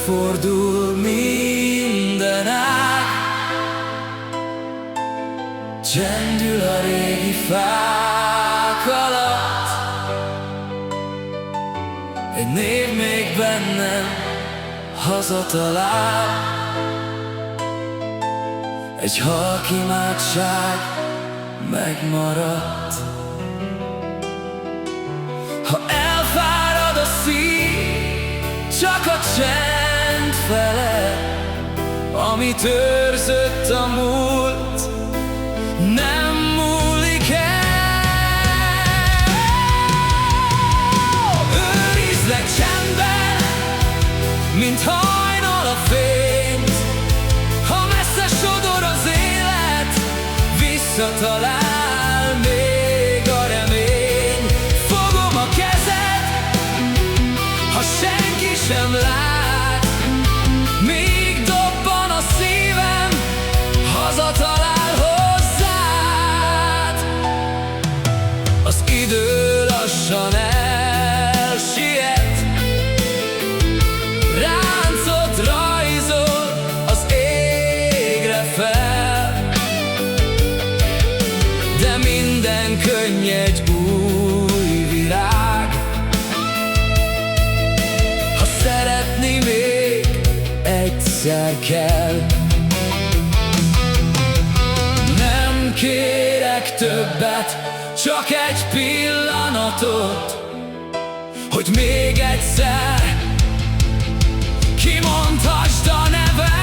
fordul minden ág, csendül a régi fák alatt. Egy név még bennem hazatalál, egy halk imádság megmaradt. Ha elfárad a szív, csak a csend felel, amit őrzött a múlt, nem múlik el. Őrizlek csendben, mint hajnal a fényt. Ha messze sodor az élet, visszatalál még a remény. Fogom a kezed, ha senki sem lát, míg dobban a szívem, hazatalál hozzád. Az idő lassan elsiet, ráncot rajzol az égre fel, de minden könny egy új virág. Ha szeretni még egyszer kell, nem kérek többet, csak egy pillanatot, hogy még egyszer kimondhassd a nevem.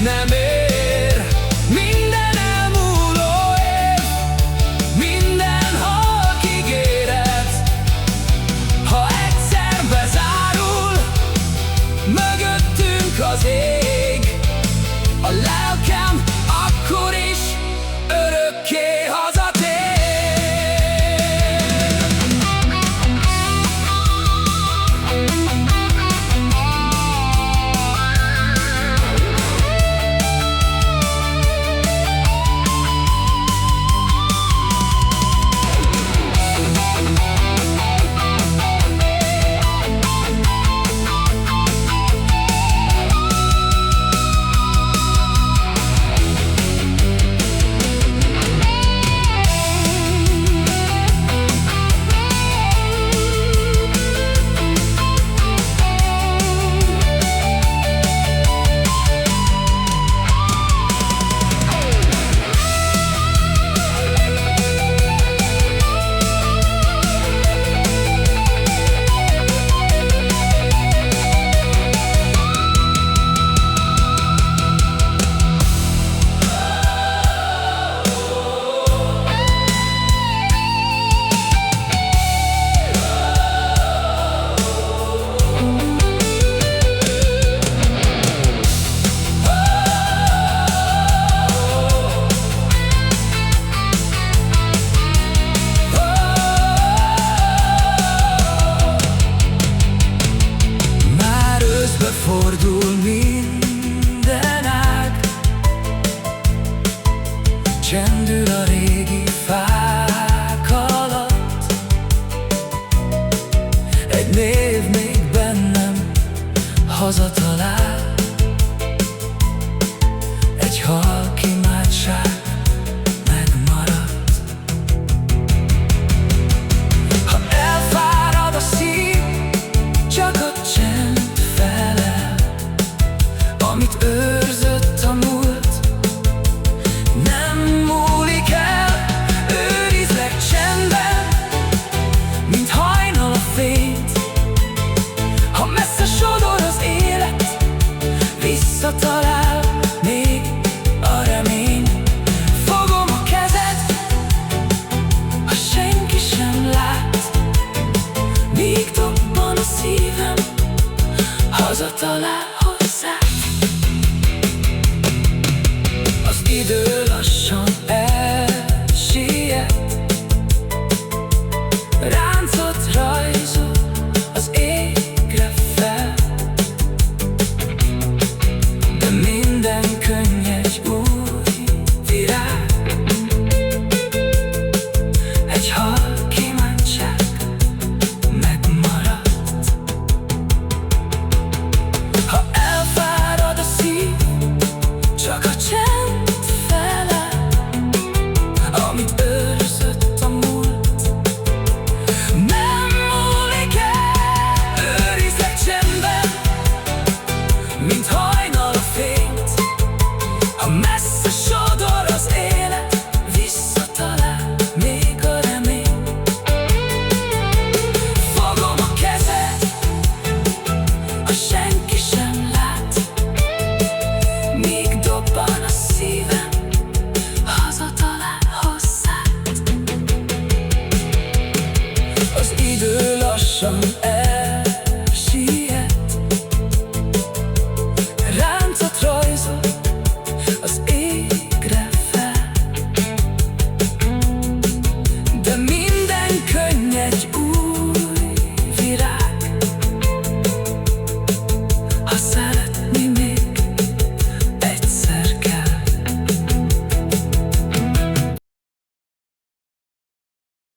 Nem ér minden elmúló év, minden halk ígéret. Ha egyszer bezárul mögöttünk az ég, a lelkem akkor is örökké hazatér. Fordul minden ág, csendül a régi fák alatt. Egy név még bennem hazatalál, egy halk imádság megmaradt. Ha elfárad a szív, csak a csend felel, amit őrzött a múlt, nem múlik el. Őrizlek csendben, mint hajnal a fényt. Ha messze sodor az élet, visszatalál